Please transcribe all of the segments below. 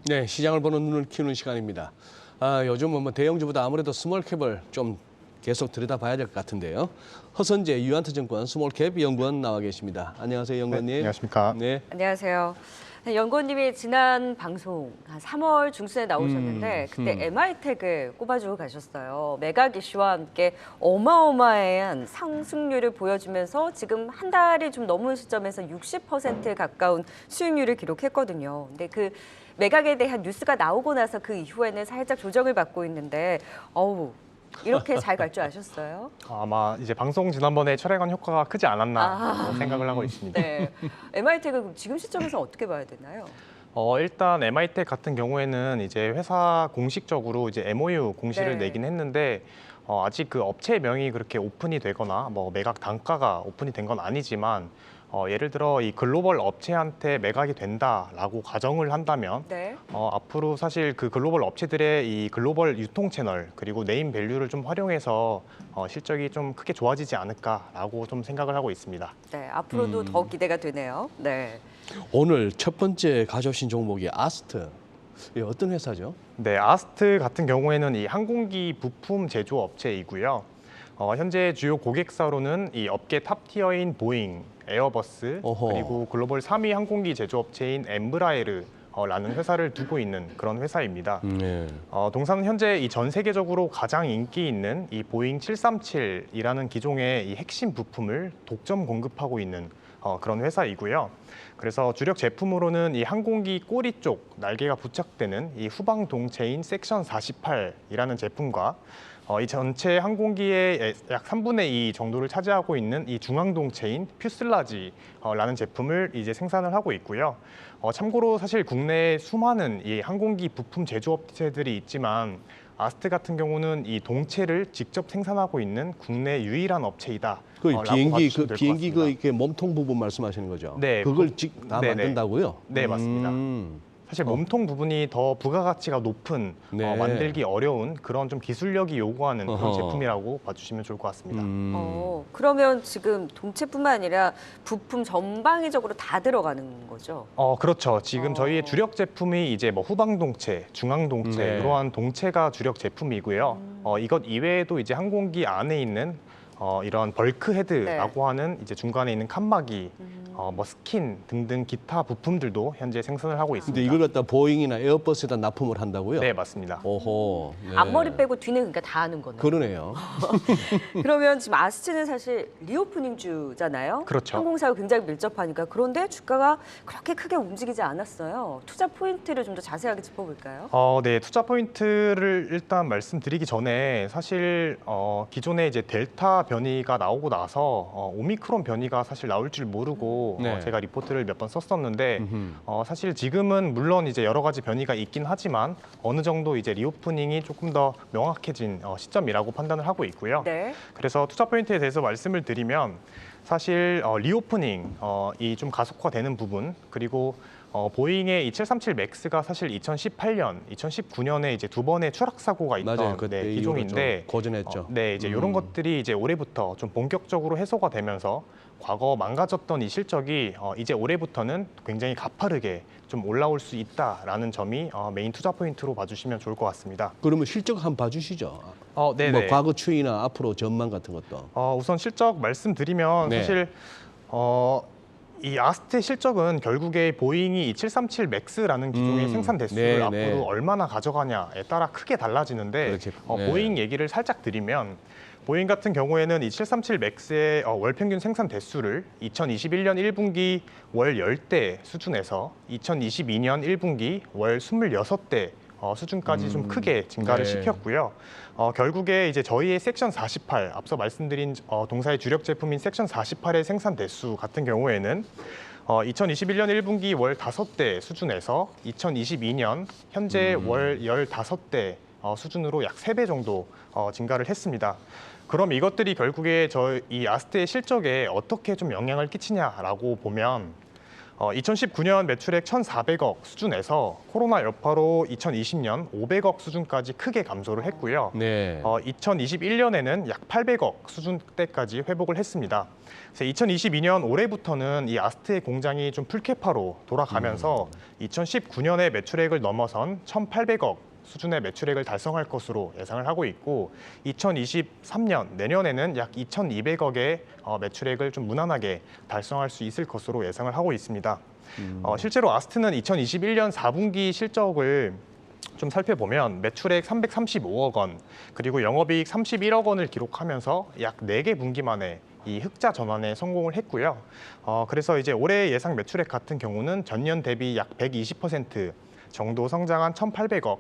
네, 시장을 보는 눈을 키우는 시간입니다. 요즘은 대형주보다 아무래도 스몰캡을 좀 계속 들여다봐야 될 것 같은데요. 허선재 유한트증권 스몰캡 연구원 나와 계십니다. 안녕하세요, 연구원님. 네, 안녕하십니까. 네. 안녕하세요. 연구원님이 지난 방송 한 3월 중순에 나오셨는데 그때 MI텍을 꼽아주고 가셨어요. 매각 이슈와 함께 어마어마한 상승률을 보여주면서 지금 한 달이 좀 넘은 시점에서 60%에 가까운 수익률을 기록했거든요. 근데 그 매각에 대한 뉴스가 나오고 나서 그 이후에는 살짝 조정을 받고 있는데 이렇게 잘 갈 줄 아셨어요? 아마 이제 방송 지난번에 철회관 효과가 크지 않았나 생각을 하고 있습니다. 네. MI텍은 지금 시점에서 어떻게 봐야 되나요? 일단 MI텍 같은 경우에는 이제 회사 공식적으로 이제 MOU 공시를 네. 내긴 했는데 아직 그 업체명이 그렇게 오픈이 되거나 뭐 매각 단가가 오픈이 된 건 아니지만 예를 들어 이 글로벌 업체한테 매각이 된다라고 가정을 한다면 네. 앞으로 사실 그 글로벌 업체들의 이 글로벌 유통 채널 그리고 네임 밸류를 좀 활용해서 실적이 좀 크게 좋아지지 않을까라고 좀 생각을 하고 있습니다. 네, 앞으로도 더 기대가 되네요. 네. 오늘 첫 번째 가져오신 종목이 아스트. 이게 어떤 회사죠? 네, 아스트 같은 경우에는 이 항공기 부품 제조 업체이고요. 현재 주요 고객사로는 이 업계 탑티어인 보잉, 에어버스, 어허. 그리고 글로벌 3위 항공기 제조업체인 엠브라에르라는 회사를 두고 있는 그런 회사입니다. 네. 동사는 현재 이 전 세계적으로 가장 인기 있는 이 보잉 737이라는 기종의 이 핵심 부품을 독점 공급하고 있는 그런 회사이고요. 그래서 주력 제품으로는 이 항공기 꼬리 쪽 날개가 부착되는 이 후방 동체인 섹션 48이라는 제품과 이 전체 항공기의 약 3분의 2 정도를 차지하고 있는 이 중앙동체인 퓨슬라지라는 제품을 이제 생산을 하고 있고요. 참고로 사실 국내에 수많은 이 항공기 부품 제조업체들이 있지만 아스트 같은 경우는 이 동체를 직접 생산하고 있는 국내 유일한 업체이다. 그 라고 비행기 봐주시면 될것 비행기 같습니다. 이렇게 몸통 부분 말씀하시는 거죠? 네, 그걸 다 네네. 만든다고요? 네, 맞습니다. 사실 몸통 부분이 더 부가가치가 높은 네. 만들기 어려운 그런 좀 기술력이 요구하는 그런 어허. 제품이라고 봐주시면 좋을 것 같습니다. 그러면 지금 동체뿐만 아니라 부품 전방위적으로 다 들어가는 거죠? 그렇죠. 지금 저희의 주력 제품이 이제 뭐 후방 동체, 중앙 동체 네. 이러한 동체가 주력 제품이고요. 이것 이외에도 이제 항공기 안에 있는 이런 벌크 헤드라고 하는 이제 중간에 있는 칸막이, 뭐 스킨 등등 기타 부품들도 현재 생산을 하고 있습니다. 근데 이걸 갖다 보잉이나 에어버스에다 납품을 한다고요? 네, 맞습니다. 오호. 네. 앞머리 빼고 뒤는 그러니까 다 하는 거네요. 그러네요. 그러면 지금 아스트는 사실 리오프닝 주잖아요. 그렇죠. 항공사하고 굉장히 밀접하니까. 그런데 주가가 그렇게 크게 움직이지 않았어요. 투자 포인트를 좀 더 자세하게 짚어볼까요? 네, 투자 포인트를 일단 말씀드리기 전에 사실 기존에 이제 델타 변이가 나오고 나서 오미크론 변이가 사실 나올 줄 모르고 네. 제가 리포트를 몇 번 썼었는데 사실 지금은 물론 이제 여러 가지 변이가 있긴 하지만 어느 정도 이제 리오프닝이 조금 더 명확해진 시점이라고 판단을 하고 있고요. 네. 그래서 투자 포인트에 대해서 말씀을 드리면 사실 리오프닝이 좀 가속화되는 부분 그리고 보잉의 이 737 맥스가 사실 2018년, 2019년에 이제 두 번의 추락 사고가 있던 맞아요. 그때 기종인데 고전했죠. 네, 이제 이런 것들이 이제 올해부터 좀 본격적으로 해소가 되면서 과거 망가졌던 이 실적이 이제 올해부터는 굉장히 가파르게 좀 올라올 수 있다라는 점이 메인 투자 포인트로 봐주시면 좋을 것 같습니다. 그러면 실적 한번 봐주시죠. 네네. 뭐 과거 추이나 앞으로 전망 같은 것도. 우선 실적 말씀드리면 네. 사실 이 아스트의 실적은 결국에 보잉이 737 맥스라는 기종의 생산 대수를 네, 앞으로 네. 얼마나 가져가냐에 따라 크게 달라지는데 그렇게, 네. 보잉 얘기를 살짝 드리면 보잉 같은 경우에는 이 737 맥스의 월 평균 생산 대수를 2021년 1분기 월 10대 수준에서 2022년 1분기 월 26대 수준까지 좀 크게 증가를 네. 시켰고요. 결국에 이제 저희의 섹션 48, 앞서 말씀드린 동사의 주력 제품인 섹션 48의 생산 대수 같은 경우에는 2021년 1분기 월 5대 수준에서 2022년 현재 월 15대 수준으로 약 3배 정도 증가를 했습니다. 그럼 이것들이 결국에 이 아스트의 실적에 어떻게 좀 영향을 끼치냐라고 보면 2019년 매출액 1,400억 수준에서 코로나 여파로 2020년 500억 수준까지 크게 감소를 했고요. 네. 2021년에는 약 800억 수준대까지 회복을 했습니다. 그래서 2022년 올해부터는 이 아스트의 공장이 좀 풀캐파로 돌아가면서 2019년에 매출액을 넘어선 1,800억 수준의 매출액을 달성할 것으로 예상을 하고 있고 2023년 내년에는 약 2,200억의 매출액을 좀 무난하게 달성할 수 있을 것으로 예상을 하고 있습니다. 실제로 아스트는 2021년 4분기 실적을 좀 살펴보면 매출액 335억 원, 그리고 영업이익 31억 원을 기록하면서 약 4개 분기 만에 이 흑자 전환에 성공을 했고요. 그래서 이제 올해 예상 매출액 같은 경우는 전년 대비 약 120% 정도 성장한 1,800억,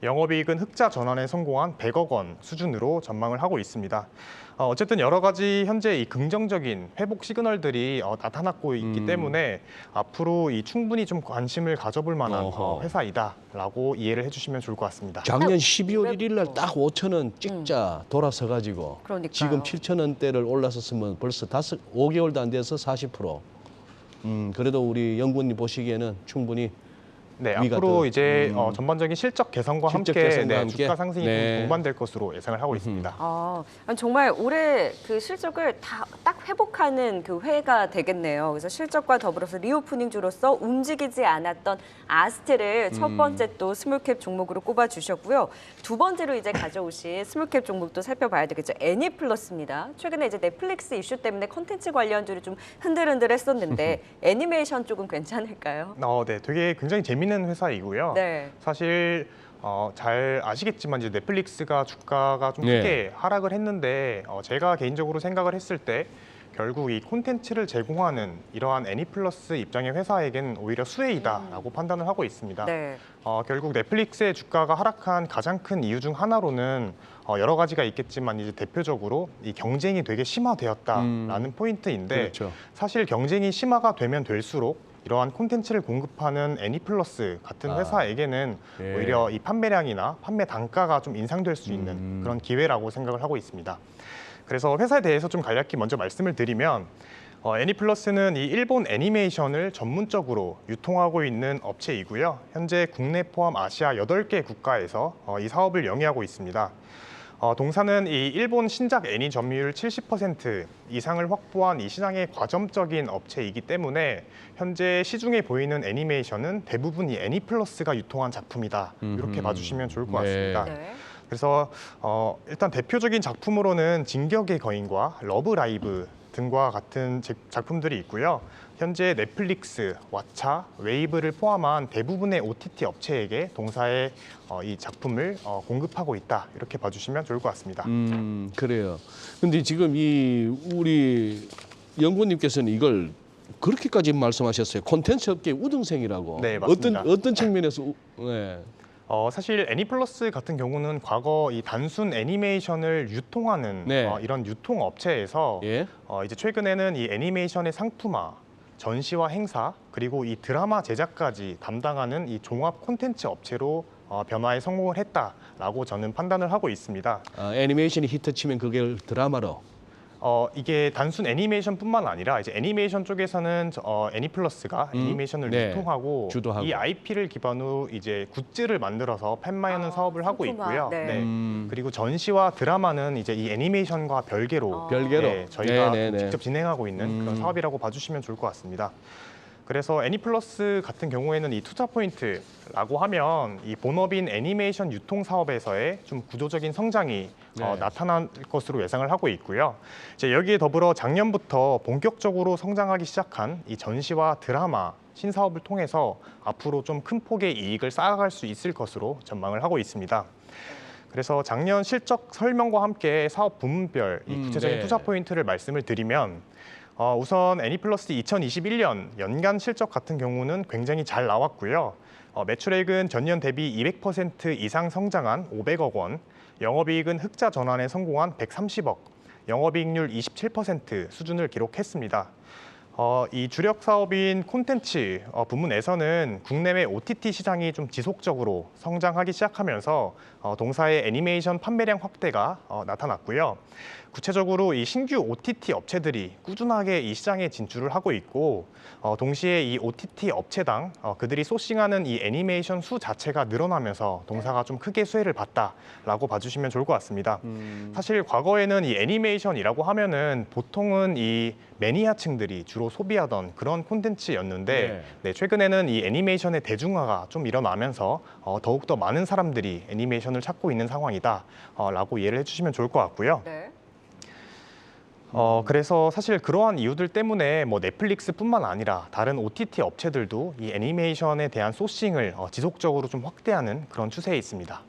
영업이익은 흑자 전환에 성공한 100억 원 수준으로 전망을 하고 있습니다. 어쨌든 여러 가지 현재 이 긍정적인 회복 시그널들이 나타나고 있기 때문에 앞으로 이 충분히 좀 관심을 가져볼 만한 회사이다라고 이해를 해주시면 좋을 것 같습니다. 작년 12월 1일 날 딱 5천 원 찍자 돌아서 가지고 그러니까요. 지금 7천 원대를 올라섰으면 벌써 5개월도 안 돼서 40%. 그래도 우리 연구원님 보시기에는 충분히 네, 위가 앞으로 더, 이제 전반적인 실적 개선과 실적 함께, 개선과 함께? 주가 상승이 네. 동반될 것으로 예상을 하고 있습니다. 아니, 정말 올해 그 실적을 딱 회복하는 그 해가 되겠네요. 그래서 실적과 더불어서 리오프닝주로서 움직이지 않았던 아스트를 첫 번째 또 스몰캡 종목으로 꼽아주셨고요. 두 번째로 이제 가져오신 스몰캡 종목도 살펴봐야 되겠죠. 애니플러스입니다. 최근에 이제 넷플릭스 이슈 때문에 콘텐츠 관련주를 좀 흔들흔들했었는데 애니메이션 쪽은 괜찮을까요? 네, 되게 굉장히 재밌는 회사이고요. 네. 사실 잘 아시겠지만 이제 넷플릭스가 주가가 좀 네. 크게 하락을 했는데 제가 개인적으로 생각을 했을 때 결국 이 콘텐츠를 제공하는 이러한 애니플러스 입장의 회사에겐 오히려 수혜이다라고 판단을 하고 있습니다. 네. 결국 넷플릭스의 주가가 하락한 가장 큰 이유 중 하나로는 여러 가지가 있겠지만 이제 대표적으로 이 경쟁이 되게 심화되었다라는 포인트인데 그렇죠. 사실 경쟁이 심화가 되면 될수록 이러한 콘텐츠를 공급하는 애니플러스 같은 회사에게는 예. 오히려 이 판매량이나 판매 단가가 좀 인상될 수 있는 그런 기회라고 생각을 하고 있습니다. 그래서 회사에 대해서 좀 간략히 먼저 말씀을 드리면 애니플러스는 이 일본 애니메이션을 전문적으로 유통하고 있는 업체이고요. 현재 국내 포함 아시아 8개 국가에서 이 사업을 영위하고 있습니다. 동사는 이 일본 신작 애니 점유율 70% 이상을 확보한 이 시장의 과점적인 업체이기 때문에 현재 시중에 보이는 애니메이션은 대부분 이 애니플러스가 유통한 작품이다. 이렇게 봐주시면 좋을 것 같습니다. 네. 그래서 일단 대표적인 작품으로는 진격의 거인과 러브 라이브 등과 같은 작품들이 있고요. 현재 넷플릭스, 왓챠, 웨이브를 포함한 대부분의 OTT 업체에게 동사의 이 작품을 공급하고 있다. 이렇게 봐주시면 좋을 것 같습니다. 그래요. 근데 지금 이 우리 연구원님께서는 이걸 그렇게까지 말씀하셨어요. 콘텐츠 업계 우등생이라고. 네, 맞습니다. 어떤 측면에서 네. 사실 애니플러스 같은 경우는 과거 이 단순 애니메이션을 유통하는 네. 이런 유통 업체에서 예. 이제 최근에는 이 애니메이션의 상품화, 전시와 행사, 그리고 이 드라마 제작까지 담당하는 이 종합 콘텐츠 업체로 변화에 성공을 했다라고 저는 판단을 하고 있습니다. 애니메이션이 히트치면 그게 드라마로. 이게 단순 애니메이션뿐만 아니라 이제 애니메이션 쪽에서는 애니플러스가 애니메이션을 네. 유통하고 주도하고. 이 IP를 기반으로 이제 굿즈를 만들어서 팬마이하는 사업을 하고 상품화. 있고요. 네. 그리고 전시와 드라마는 이제 이 애니메이션과 별개로 별개로. 네, 저희가 네네네. 직접 진행하고 있는 그런 사업이라고 봐주시면 좋을 것 같습니다. 그래서 애니플러스 같은 경우에는 이 투자 포인트라고 하면 이 본업인 애니메이션 유통 사업에서의 좀 구조적인 성장이 네. 나타날 것으로 예상을 하고 있고요. 이제 여기에 더불어 작년부터 본격적으로 성장하기 시작한 이 전시와 드라마 신사업을 통해서 앞으로 좀 큰 폭의 이익을 쌓아갈 수 있을 것으로 전망을 하고 있습니다. 그래서 작년 실적 설명과 함께 사업 부문별 이 구체적인 네. 투자 포인트를 말씀을 드리면 우선 애니플러스 2021년 연간 실적 같은 경우는 굉장히 잘 나왔고요. 매출액은 전년 대비 200% 이상 성장한 500억 원, 영업이익은 흑자 전환에 성공한 130억, 영업이익률 27% 수준을 기록했습니다. 이 주력 사업인 콘텐츠 부문에서는 국내외 OTT 시장이 좀 지속적으로 성장하기 시작하면서 동사의 애니메이션 판매량 확대가 나타났고요. 구체적으로 이 신규 OTT 업체들이 꾸준하게 이 시장에 진출을 하고 있고 동시에 이 OTT 업체당 그들이 소싱하는 이 애니메이션 수 자체가 늘어나면서 동사가 좀 크게 수혜를 봤다라고 봐주시면 좋을 것 같습니다. 사실 과거에는 이 애니메이션이라고 하면은 보통은 이 매니아층들이 주로 소비하던 그런 콘텐츠였는데 최근에는 이 애니메이션의 대중화가 좀 일어나면서 더욱더 많은 사람들이 애니메이션을 찾고 있는 상황이다라고 이해를 해주시면 좋을 것 같고요. 네. 그래서 사실 그러한 이유들 때문에 뭐 넷플릭스뿐만 아니라 다른 OTT 업체들도 이 애니메이션에 대한 소싱을 지속적으로 좀 확대하는 그런 추세에 있습니다.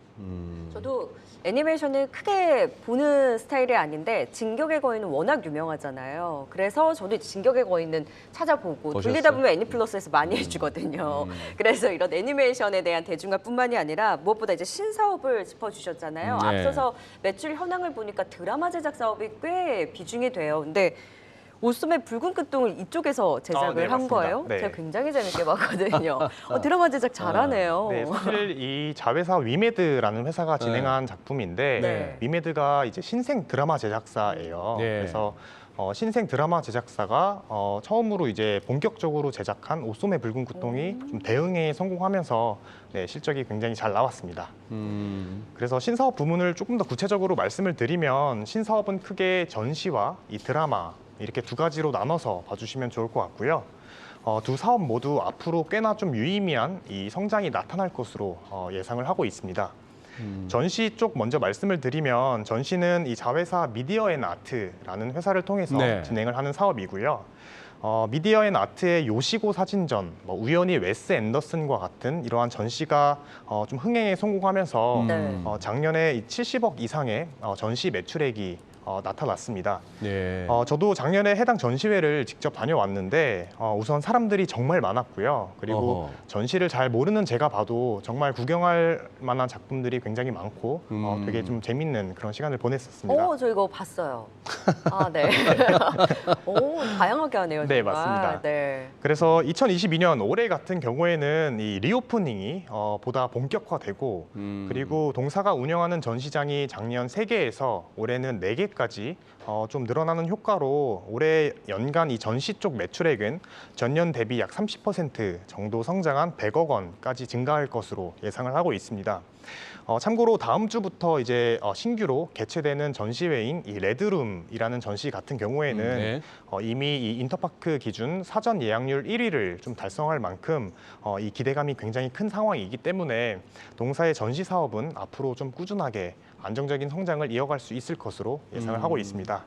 저도 애니메이션을 크게 보는 스타일이 아닌데 진격의 거인은 워낙 유명하잖아요. 그래서 저도 진격의 거인은 찾아보고 보셨어요? 돌리다 보면 애니플러스에서 많이 해주거든요. 그래서 이런 애니메이션에 대한 대중화뿐만이 아니라 무엇보다 이제 신사업을 짚어주셨잖아요. 네. 앞서서 매출 현황을 보니까 드라마 제작 사업이 꽤 비중이 돼요. 근데 옷소매 붉은 끝동을 이쪽에서 제작을 네, 한 맞습니다. 거예요? 네. 제가 굉장히 재밌게 봤거든요. 드라마 제작 잘하네요. 네, 사실 이 자회사 위메드라는 회사가 진행한 작품인데 네. 위메드가 이제 신생 드라마 제작사예요. 네. 그래서 신생 드라마 제작사가 처음으로 이제 본격적으로 제작한 옷소매 붉은 구똥이 좀 대응에 성공하면서 실적이 굉장히 잘 나왔습니다. 그래서 신사업 부문을 조금 더 구체적으로 말씀을 드리면 신사업은 크게 전시와 이 드라마 이렇게 두 가지로 나눠서 봐주시면 좋을 것 같고요. 두 사업 모두 앞으로 꽤나 좀 유의미한 이 성장이 나타날 것으로 예상을 하고 있습니다. 전시 쪽 먼저 말씀을 드리면 전시는 이 자회사 미디어앤아트라는 회사를 통해서 네. 진행을 하는 사업이고요. 미디어앤아트의 요시고 사진전, 우연히 웨스 앤더슨과 같은 이러한 전시가 좀 흥행에 성공하면서 네. 작년에 이 70억 이상의 전시 매출액이 나타났습니다. 네. 저도 작년에 해당 전시회를 직접 다녀왔는데 우선 사람들이 정말 많았고요. 그리고 어허. 전시를 잘 모르는 제가 봐도 정말 구경할 만한 작품들이 굉장히 많고 되게 좀 재밌는 그런 시간을 보냈었습니다. 저 이거 봤어요. 아, 네. 다양하게 하네요. 네, 정말. 맞습니다. 네. 그래서 2022년 올해 같은 경우에는 이 리오프닝이 보다 본격화되고 그리고 동사가 운영하는 전시장이 작년 3개에서 올해는 4개까지 좀 늘어나는 효과로 올해 연간 이 전시 쪽 매출액은 전년 대비 약 30% 정도 성장한 100억 원까지 증가할 것으로 예상을 하고 있습니다. 참고로 다음 주부터 이제 신규로 개최되는 전시회인 이 레드룸이라는 전시 같은 경우에는 네. 이미 이 인터파크 기준 사전 예약률 1위를 좀 달성할 만큼 이 기대감이 굉장히 큰 상황이기 때문에 동사의 전시 사업은 앞으로 좀 꾸준하게 안정적인 성장을 이어갈 수 있을 것으로 예상을 하고 있습니다.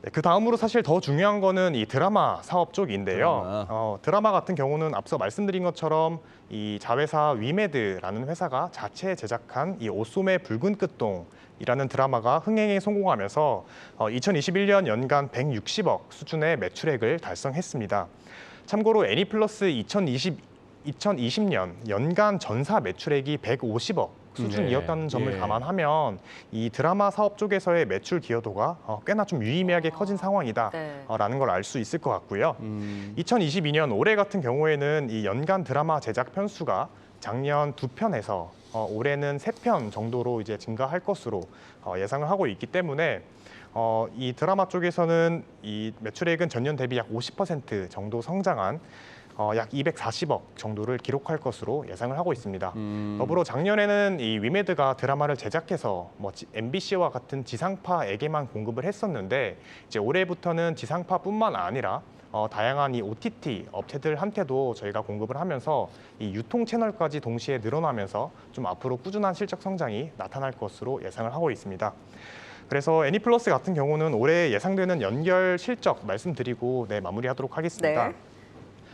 네, 그 다음으로 사실 더 중요한 거는 이 드라마 사업 쪽인데요. 드라마 같은 경우는 앞서 말씀드린 것처럼 이 자회사 위메드라는 회사가 자체 제작한 이 옷소매 붉은 끝동이라는 드라마가 흥행에 성공하면서 2021년 연간 160억 수준의 매출액을 달성했습니다. 참고로 애니플러스 2020년 연간 전사 매출액이 150억 수준이었다는 점을 감안하면 이 드라마 사업 쪽에서의 매출 기여도가 꽤나 좀 유의미하게 커진 상황이다라는 걸 알 수 있을 것 같고요. 2022년 올해 같은 경우에는 이 연간 드라마 제작 편수가 작년 2편에서 올해는 3편 정도로 이제 증가할 것으로 예상을 하고 있기 때문에 이 드라마 쪽에서는 이 매출액은 전년 대비 약 50% 정도 성장한 약 240억 정도를 기록할 것으로 예상을 하고 있습니다. 더불어 작년에는 이 위메드가 드라마를 제작해서 MBC와 같은 지상파에게만 공급을 했었는데 이제 올해부터는 지상파뿐만 아니라 다양한 이 OTT 업체들한테도 저희가 공급을 하면서 이 유통 채널까지 동시에 늘어나면서 좀 앞으로 꾸준한 실적 성장이 나타날 것으로 예상을 하고 있습니다. 그래서 애니플러스 같은 경우는 올해 예상되는 연결 실적 말씀드리고 마무리하도록 하겠습니다. 네.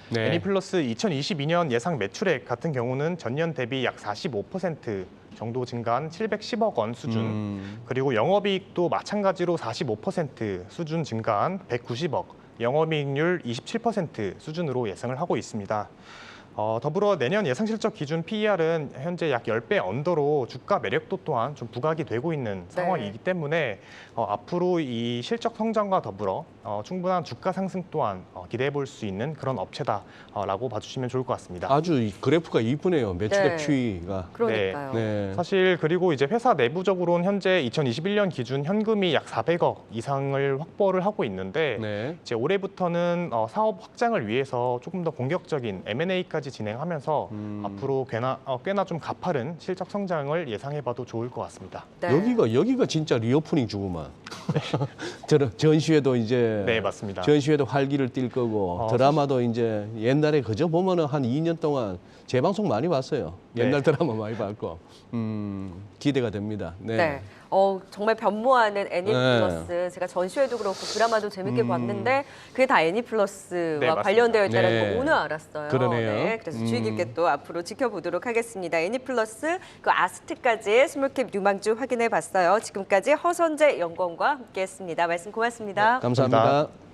네. 애니플러스 2022년 예상 매출액 같은 경우는 전년 대비 약 45% 정도 증가한 710억 원 수준, 그리고 영업이익도 마찬가지로 45% 수준 증가한 190억, 영업이익률 27% 수준으로 예상을 하고 있습니다. 더불어 내년 예상 실적 기준 PER은 현재 약 10배 언더로 주가 매력도 또한 좀 부각이 되고 있는 상황이기 때문에 앞으로 이 실적 성장과 더불어 충분한 주가 상승 또한 기대해 볼 수 있는 그런 업체다라고 봐주시면 좋을 것 같습니다. 아주 이 그래프가 이쁘네요. 매출액 네. 추이가. 그러니까요. 네. 사실 그리고 이제 회사 내부적으로는 현재 2021년 기준 현금이 약 400억 이상을 확보를 하고 있는데 네. 이제 올해부터는 사업 확장을 위해서 조금 더 공격적인 M&A까지 진행하면서 앞으로 꽤나 좀 가파른 실적 성장을 예상해봐도 좋을 것 같습니다. 네. 여기가 진짜 리오프닝 주구만. 전시회도 이제 네, 맞습니다. 전시회도 활기를 띨 거고 드라마도 이제 옛날에 그저 보면은 한 2년 동안 재방송 많이 봤어요. 옛날 네. 드라마 많이 봤고 기대가 됩니다. 네. 네. 정말 변모하는 애니플러스 제가 전시회도 그렇고 드라마도 재밌게 봤는데 그게 다 애니플러스와 네, 맞습니다. 관련되어 있다는 네. 거 오늘 알았어요. 그러네요. 네, 그래서 주의 깊게 또 앞으로 지켜보도록 하겠습니다. 애니플러스 그 아스트까지 스몰캡 유망주 확인해 봤어요. 지금까지 허선재 연구원과 함께했습니다. 말씀 고맙습니다. 감사합니다. 감사합니다.